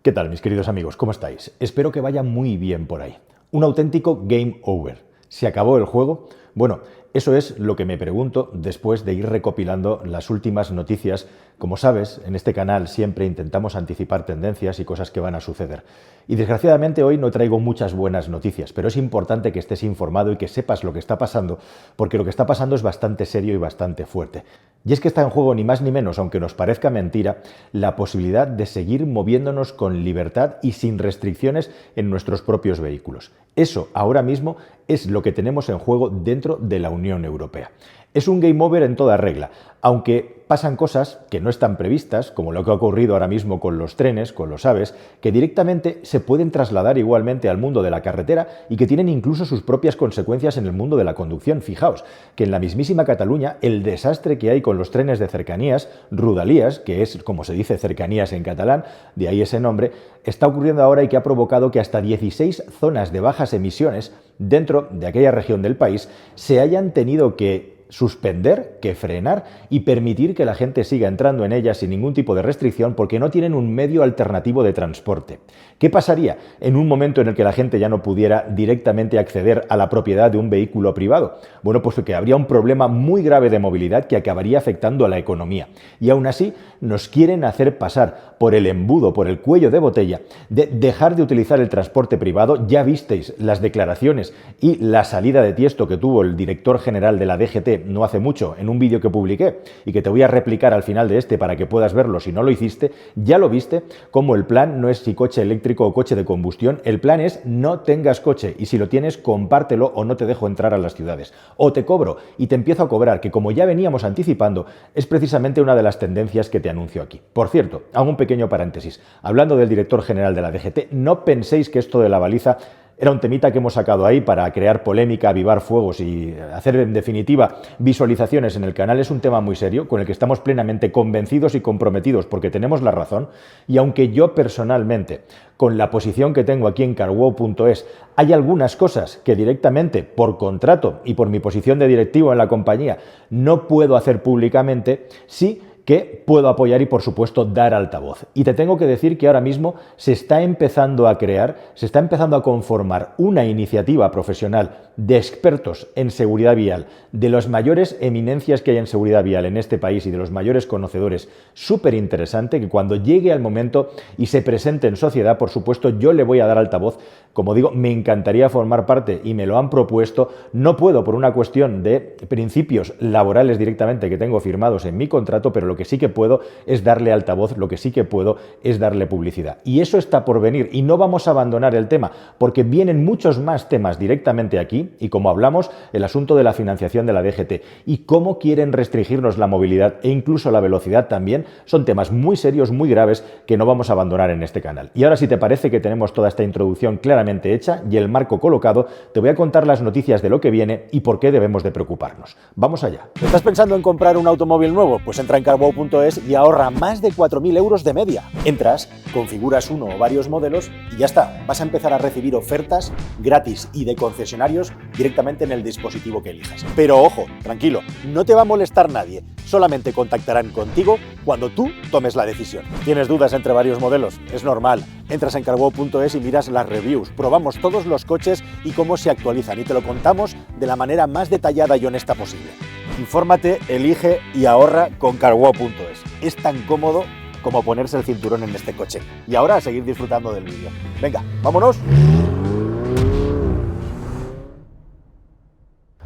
¿Qué tal, mis queridos amigos? ¿Cómo estáis? Espero que vaya muy bien por ahí. Un auténtico game over. ¿Se acabó el juego? Bueno, eso es lo que me pregunto después de ir recopilando las últimas noticias. Como sabes, en este canal siempre intentamos anticipar tendencias y cosas que van a suceder. Y desgraciadamente hoy no traigo muchas buenas noticias, pero es importante que estés informado y que sepas lo que está pasando, porque lo que está pasando es bastante serio y bastante fuerte. Y es que está en juego ni más ni menos, aunque nos parezca mentira, la posibilidad de seguir moviéndonos con libertad y sin restricciones en nuestros propios vehículos. Eso ahora mismo es lo que tenemos en juego dentro de la Unión Europea. Es un game over en toda regla, aunque pasan cosas que no están previstas, como lo que ha ocurrido ahora mismo con los trenes, con los AVEs, que directamente se pueden trasladar igualmente al mundo de la carretera y que tienen incluso sus propias consecuencias en el mundo de la conducción. Fijaos que en la mismísima Cataluña el desastre que hay con los trenes de cercanías, Rodalies, que es como se dice cercanías en catalán, de ahí ese nombre, está ocurriendo ahora y que ha provocado que hasta 16 zonas de bajas emisiones dentro de aquella región del país se hayan tenido que suspender, que frenar y permitir que la gente siga entrando en ellas sin ningún tipo de restricción porque no tienen un medio alternativo de transporte. ¿Qué pasaría en un momento en el que la gente ya no pudiera directamente acceder a la propiedad de un vehículo privado? Bueno, pues que habría un problema muy grave de movilidad que acabaría afectando a la economía. Y aún así nos quieren hacer pasar por el embudo, por el cuello de botella, de dejar de utilizar el transporte privado. Ya visteis las declaraciones y la salida de tiesto que tuvo el director general de la DGT no hace mucho en un vídeo que publiqué y que te voy a replicar al final de este para que puedas verlo si no lo hiciste. Ya lo viste, como el plan no es si coche eléctrico o coche de combustión, el plan es no tengas coche y si lo tienes compártelo o no te dejo entrar a las ciudades. O te cobro y te empiezo a cobrar, que como ya veníamos anticipando, es precisamente una de las tendencias que te anuncio aquí. Por cierto, hago un pequeño paréntesis. Hablando del director general de la DGT, no penséis que esto de la baliza era un temita que hemos sacado ahí para crear polémica, avivar fuegos y hacer en definitiva visualizaciones en el canal. Es un tema muy serio con el que estamos plenamente convencidos y comprometidos porque tenemos la razón, y aunque yo personalmente, con la posición que tengo aquí en carwow.es, hay algunas cosas que directamente por contrato y por mi posición de directivo en la compañía no puedo hacer públicamente, sí que puedo apoyar y, por supuesto, dar altavoz. Y te tengo que decir que ahora mismo se está empezando a crear, se está empezando a conformar una iniciativa profesional de expertos en seguridad vial, de las mayores eminencias que hay en seguridad vial en este país y de los mayores conocedores, súper interesante, que cuando llegue al momento y se presente en sociedad, por supuesto, yo le voy a dar altavoz. Como digo, me encantaría formar parte y me lo han propuesto. No puedo por una cuestión de principios laborales directamente que tengo firmados en mi contrato, pero lo que sí que puedo es darle altavoz, lo que sí que puedo es darle publicidad. Y eso está por venir y no vamos a abandonar el tema porque vienen muchos más temas directamente aquí y, como hablamos, el asunto de la financiación de la DGT y cómo quieren restringirnos la movilidad e incluso la velocidad también son temas muy serios, muy graves que no vamos a abandonar en este canal. Y ahora, si te parece que tenemos toda esta introducción claramente hecha y el marco colocado, te voy a contar las noticias de lo que viene y por qué debemos de preocuparnos. Vamos allá. ¿Estás pensando en comprar un automóvil nuevo? Pues entra en carwow.es y ahorra más de 4.000 euros de media. Entras, configuras uno o varios modelos y ya está. Vas a empezar a recibir ofertas gratis y de concesionarios directamente en el dispositivo que elijas. Pero ojo, tranquilo, no te va a molestar nadie. Solamente contactarán contigo cuando tú tomes la decisión. ¿Tienes dudas entre varios modelos? Es normal. Entras en carwow.es y miras las reviews. Probamos todos los coches y cómo se actualizan y te lo contamos de la manera más detallada y honesta posible. Infórmate, elige y ahorra con carwow.es. Es tan cómodo como ponerse el cinturón en este coche. Y ahora a seguir disfrutando del vídeo. Venga, vámonos.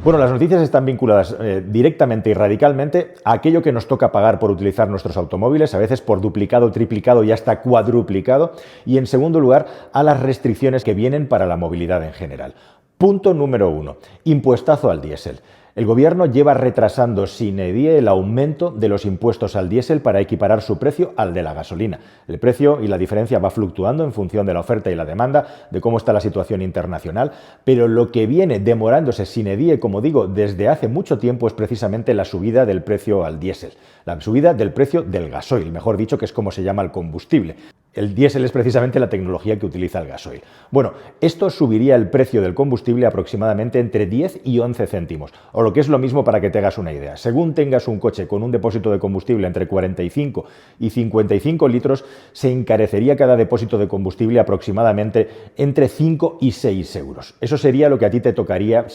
Bueno, las noticias están vinculadas directamente y radicalmente a aquello que nos toca pagar por utilizar nuestros automóviles, a veces por duplicado, triplicado y hasta cuadruplicado, y en segundo lugar a las restricciones que vienen para la movilidad en general. Punto número 1. Impuestazo al diésel. El Gobierno lleva retrasando sine die el aumento de los impuestos al diésel para equiparar su precio al de la gasolina. El precio y la diferencia va fluctuando en función de la oferta y la demanda, de cómo está la situación internacional, pero lo que viene demorándose sine die, como digo, desde hace mucho tiempo es precisamente la subida del precio al diésel, la subida del precio del gasoil, mejor dicho, que es como se llama el combustible. El diésel es precisamente la tecnología que utiliza el gasoil. Bueno, esto subiría el precio del combustible aproximadamente entre 10 y 11 céntimos, o lo que es lo mismo para que te hagas una idea. Según tengas un coche con un depósito de combustible entre 45 y 55 litros, se encarecería cada depósito de combustible aproximadamente entre 5 y 6 euros. Eso sería lo que a ti te tocaría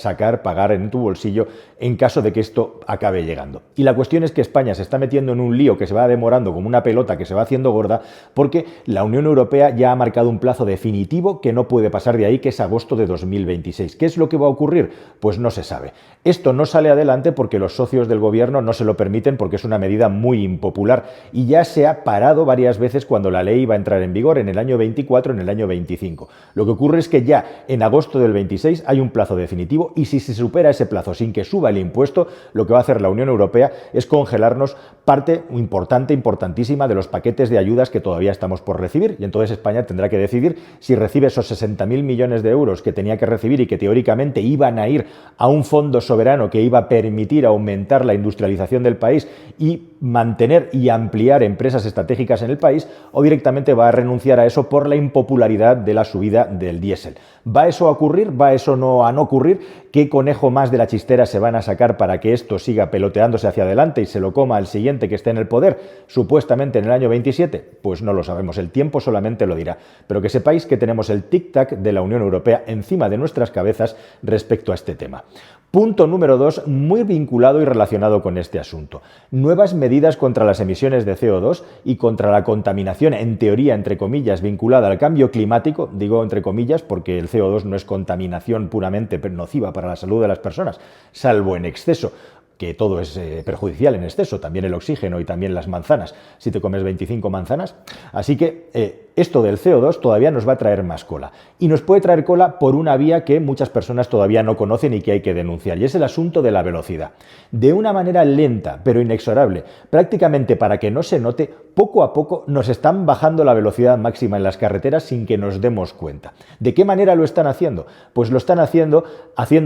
pagar en tu bolsillo en caso de que esto acabe llegando. Y la cuestión es que España se está metiendo en un lío que se va demorando como una pelota que se va haciendo gorda, porque la Unión Europea ya ha marcado un plazo definitivo que no puede pasar de ahí, que es agosto de 2026. ¿Qué es lo que va a ocurrir? Pues no se sabe. Esto no sale adelante porque los socios del gobierno no se lo permiten, porque es una medida muy impopular y ya se ha parado varias veces cuando la ley va a entrar en vigor en el año 24, en el año 25. Lo que ocurre es que ya en agosto del 26 hay un plazo definitivo y si se supera ese plazo sin que suba el impuesto, lo que va a hacer la Unión Europea es congelarnos parte importantísima de los paquetes de ayudas que todavía estamos por recibir, y entonces España tendrá que decidir si recibe esos 60.000 millones de euros que tenía que recibir y que teóricamente iban a ir a un fondo soberano que iba a permitir aumentar la industrialización del país y mantener y ampliar empresas estratégicas en el país, o directamente va a renunciar a eso por la impopularidad de la subida del diésel. ¿Va eso a ocurrir? ¿Va eso no a no ocurrir? ¿Qué conejo más de la chistera se van a sacar para que esto siga peloteándose hacia adelante y se lo coma al siguiente que esté en el poder, supuestamente en el año 27? Pues no lo sabemos, el tiempo solamente lo dirá. Pero que sepáis que tenemos el tic-tac de la Unión Europea encima de nuestras cabezas respecto a este tema. Punto número 2, muy vinculado y relacionado con este asunto. Nuevas medidas contra las emisiones de CO2 y contra la contaminación, en teoría, entre comillas, vinculada al cambio climático. Digo entre comillas porque el CO2 no es contaminación puramente nociva para la salud de las personas, salvo en exceso, que todo es perjudicial en exceso, también el oxígeno y también las manzanas, si te comes 25 manzanas. Así que esto del CO2 todavía nos va a traer más cola. Y nos puede traer cola por una vía que muchas personas todavía no conocen y que hay que denunciar, y es el asunto de la velocidad. De una manera lenta, pero inexorable, prácticamente para que no se note, poco a poco nos están bajando la velocidad máxima en las carreteras sin que nos demos cuenta. ¿De qué manera lo están haciendo? Pues lo están haciendo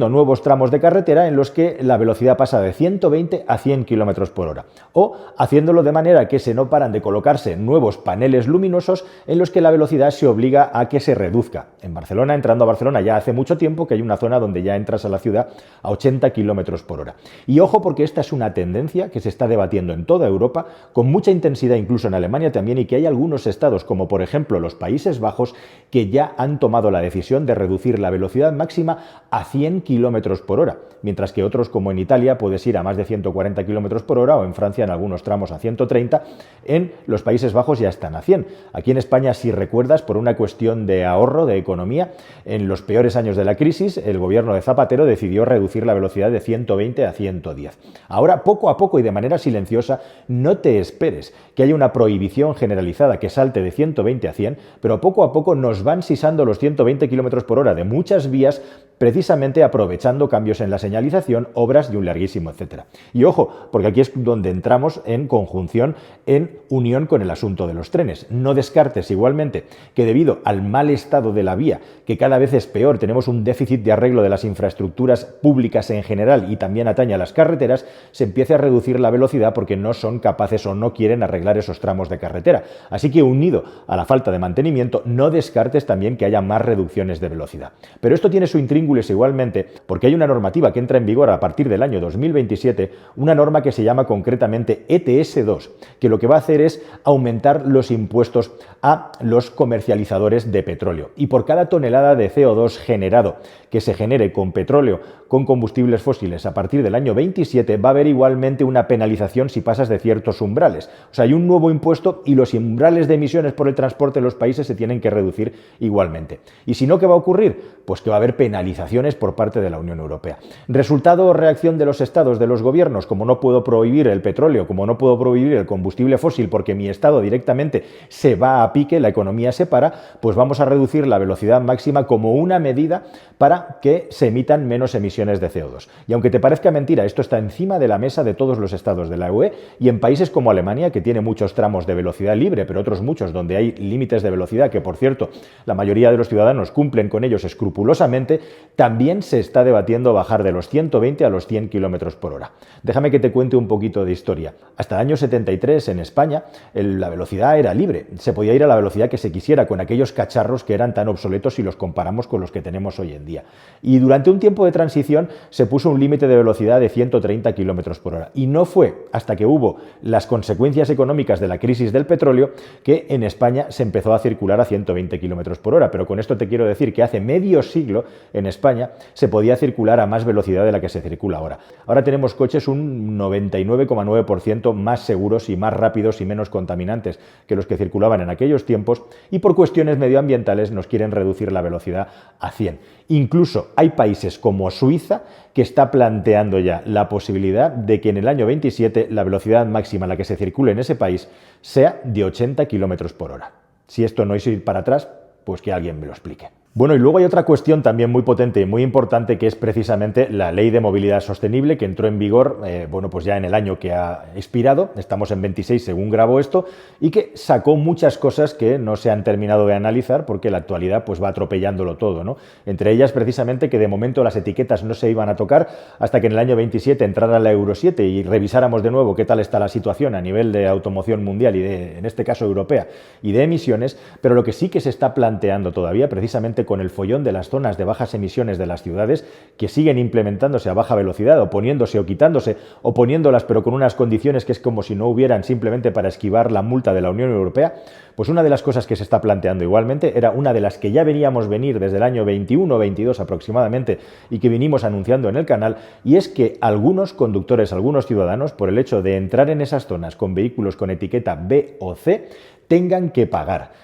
nuevos tramos de carretera en los que la velocidad pasa de 120 a 100 km por hora. O haciéndolo de manera que se no paran de colocarse nuevos paneles luminosos en los que la velocidad se obliga a que se reduzca. En Barcelona, entrando a Barcelona ya hace mucho tiempo que hay una zona donde ya entras a la ciudad a 80 km por hora. Y ojo, porque esta es una tendencia que se está debatiendo en toda Europa con mucha intensidad, incluso en Alemania también, y que hay algunos estados, como por ejemplo los Países Bajos, que ya han tomado la decisión de reducir la velocidad máxima a 100 km por hora, mientras que otros, como en Italia, puedes ir a más de 140 km por hora, o en Francia en algunos tramos a 130, en los Países Bajos ya están a 100. Aquí en España, si recuerdas, por una cuestión de ahorro, de economía, en los peores años de la crisis, el gobierno de Zapatero decidió reducir la velocidad de 120 a 110. Ahora, poco a poco y de manera silenciosa, no te esperes que haya una prohibición generalizada que salte de 120 a 100, pero poco a poco nos van sisando los 120 km por hora de muchas vías, precisamente aprovechando cambios en la señalización, obras y un larguísimo etcétera. Y ojo, porque aquí es donde entramos en conjunción, en unión con el asunto de los trenes. No descartes igualmente que debido al mal estado de la vía, que cada vez es peor, tenemos un déficit de arreglo de las infraestructuras públicas en general y también atañe a las carreteras, se empiece a reducir la velocidad porque no son capaces o no quieren arreglar esos tramos de carretera. Así que unido a la falta de mantenimiento, no descartes también que haya más reducciones de velocidad. Pero esto tiene su intríngulis igualmente porque hay una normativa que entra en vigor a partir del año 2027, una norma que se llama concretamente ETS2, que lo que va a hacer es aumentar los impuestos a los comercializadores de petróleo. Y por cada tonelada de CO2 generado que se genere con petróleo, con combustibles fósiles a partir del año 27, va a haber igualmente una penalización si pasas de ciertos umbrales. O sea, hay un nuevo impuesto y los umbrales de emisiones por el transporte de los países se tienen que reducir igualmente. ¿Y si no, qué va a ocurrir? Pues que va a haber penalizaciones por parte de la Unión Europea. Resultado o reacción de los estados, de los gobiernos: como no puedo prohibir el petróleo, como no puedo prohibir el combustible fósil porque mi estado directamente se va a pique, la economía se para, pues vamos a reducir la velocidad máxima como una medida para que se emitan menos emisiones de CO2. Y aunque te parezca mentira, esto está encima de la mesa de todos los estados de la UE, y en países como Alemania, que tiene muchos tramos de velocidad libre, pero otros muchos donde hay límites de velocidad, que por cierto, la mayoría de los ciudadanos cumplen con ellos escrupulosamente, también se está debatiendo bajar de los 120 a los 100 km por hora. Déjame que te cuente un poquito de historia. Hasta el año 73 en España la velocidad era libre, se podía ir a la velocidad que se quisiera con aquellos cacharros que eran tan obsoletos si los comparamos con los que tenemos hoy en día. Y durante un tiempo de transición se puso un límite de velocidad de 130 km por hora. Y no fue hasta que hubo las consecuencias económicas de la crisis del petróleo que en España se empezó a circular a 120 km por hora. Pero con esto te quiero decir que hace medio siglo en España se podía circular a más velocidad de la que se circula ahora. Ahora tenemos coches un 99,9% más seguros y más rápidos y menos contaminantes que los que circulaban en aquellos tiempos, y por cuestiones medioambientales nos quieren reducir la velocidad a 100. Incluso hay países como Suiza que está planteando ya la posibilidad de que en el año 27 la velocidad máxima a la que se circule en ese país sea de 80 km por hora. Si esto no es ir para atrás, pues que alguien me lo explique. Bueno, y luego hay otra cuestión también muy potente y muy importante, que es precisamente la Ley de Movilidad Sostenible, que entró en vigor bueno, pues ya en el año que ha expirado, estamos en 26 según grabo esto, y que sacó muchas cosas que no se han terminado de analizar porque la actualidad pues va atropellándolo todo, ¿no? Entre ellas precisamente que de momento las etiquetas no se iban a tocar hasta que en el año 27 entrara la Euro 7 y revisáramos de nuevo qué tal está la situación a nivel de automoción mundial y de, en este caso europea, y de emisiones, pero lo que sí que se está planteando todavía precisamente con el follón de las zonas de bajas emisiones de las ciudades, que siguen implementándose a baja velocidad o poniéndose o quitándose o poniéndolas pero con unas condiciones que es como si no hubieran, simplemente para esquivar la multa de la Unión Europea, pues una de las cosas que se está planteando igualmente era una de las que ya veníamos venir desde el año 21 o 22 aproximadamente y que vinimos anunciando en el canal, y es que algunos conductores, algunos ciudadanos, por el hecho de entrar en esas zonas con vehículos con etiqueta B o C, tengan que pagar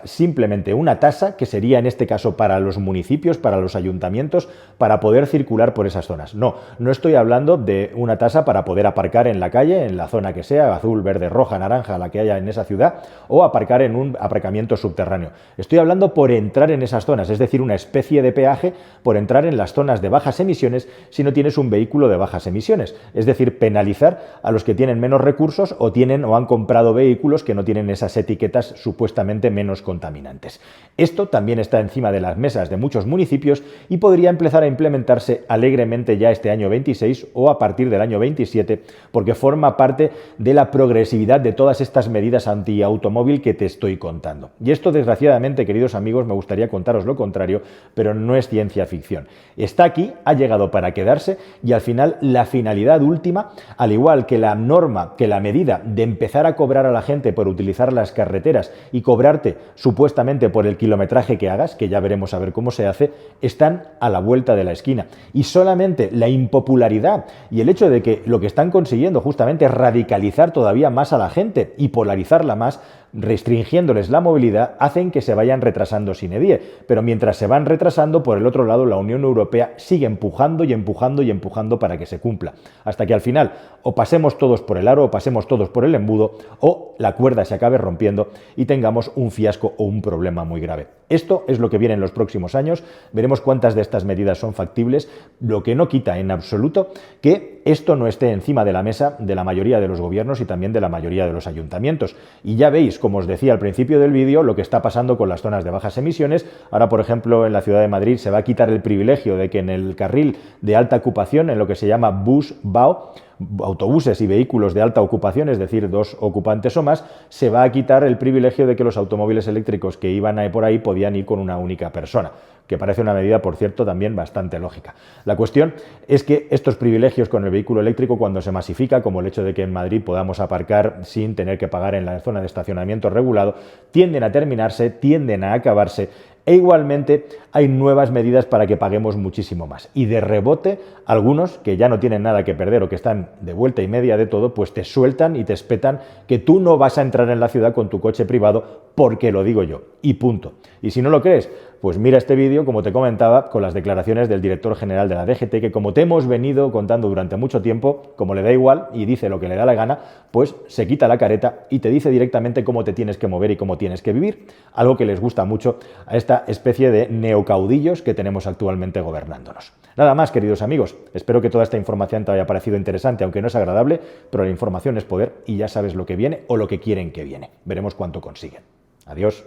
simplemente una tasa, que sería en este caso para los municipios, para los ayuntamientos, para poder circular por esas zonas. No estoy hablando de una tasa para poder aparcar en la calle, en la zona que sea, azul, verde, roja, naranja, la que haya en esa ciudad, o aparcar en un aparcamiento subterráneo. Estoy hablando por entrar en esas zonas, es decir, una especie de peaje por entrar en las zonas de bajas emisiones si no tienes un vehículo de bajas emisiones. Es decir, penalizar a los que tienen menos recursos o tienen o han comprado vehículos que no tienen esas etiquetas supuestamente menos contaminantes. Esto también está encima de las mesas de muchos municipios y podría empezar a implementarse alegremente ya este año 26 o a partir del año 27, porque forma parte de la progresividad de todas estas medidas anti-automóvil que te estoy contando. Y esto, desgraciadamente, queridos amigos, me gustaría contaros lo contrario, pero no es ciencia ficción. Está aquí, ha llegado para quedarse, y al final la finalidad última, al igual que la norma, que la medida de empezar a cobrar a la gente por utilizar las carreteras y cobrarte supuestamente por el kilometraje que hagas, que ya veremos a ver cómo se hace, están a la vuelta de la esquina. Y solamente la impopularidad y el hecho de que lo que están consiguiendo justamente es radicalizar todavía más a la gente y polarizarla más, restringiéndoles la movilidad, hacen que se vayan retrasando sin edie. Pero mientras se van retrasando, por el otro lado, la Unión Europea sigue empujando y empujando y empujando para que se cumpla. Hasta que al final o pasemos todos por el aro o pasemos todos por el embudo, o la cuerda se acabe rompiendo y tengamos un fiasco o un problema muy grave. Esto es lo que viene en los próximos años. Veremos cuántas de estas medidas son factibles, lo que no quita en absoluto que esto no esté encima de la mesa de la mayoría de los gobiernos y también de la mayoría de los ayuntamientos. Y ya veis, como os decía al principio del vídeo, lo que está pasando con las zonas de bajas emisiones. Ahora, por ejemplo, en la ciudad de Madrid se va a quitar el privilegio de que en el carril de alta ocupación, en lo que se llama bus-bao, autobuses y vehículos de alta ocupación, es decir, 2 ocupantes o más, se va a quitar el privilegio de que los automóviles eléctricos que iban por ahí podían ir con una única persona, que parece una medida, por cierto, también bastante lógica. La cuestión es que estos privilegios con el vehículo eléctrico, cuando se masifica, como el hecho de que en Madrid podamos aparcar sin tener que pagar en la zona de estacionamiento regulado, tienden a terminarse, tienden a acabarse. E igualmente hay nuevas medidas para que paguemos muchísimo más. Y de rebote, algunos que ya no tienen nada que perder o que están de vuelta y media de todo, pues te sueltan y te espetan que tú no vas a entrar en la ciudad con tu coche privado porque lo digo yo. Y punto. Y si no lo crees, pues mira este vídeo, como te comentaba, con las declaraciones del director general de la DGT, que como te hemos venido contando durante mucho tiempo, como le da igual y dice lo que le da la gana, pues se quita la careta y te dice directamente cómo te tienes que mover y cómo tienes que vivir, algo que les gusta mucho a esta especie de neocaudillos que tenemos actualmente gobernándonos. Nada más, queridos amigos, espero que toda esta información te haya parecido interesante, aunque no es agradable, pero la información es poder y ya sabes lo que viene o lo que quieren que viene. Veremos cuánto consiguen. Adiós.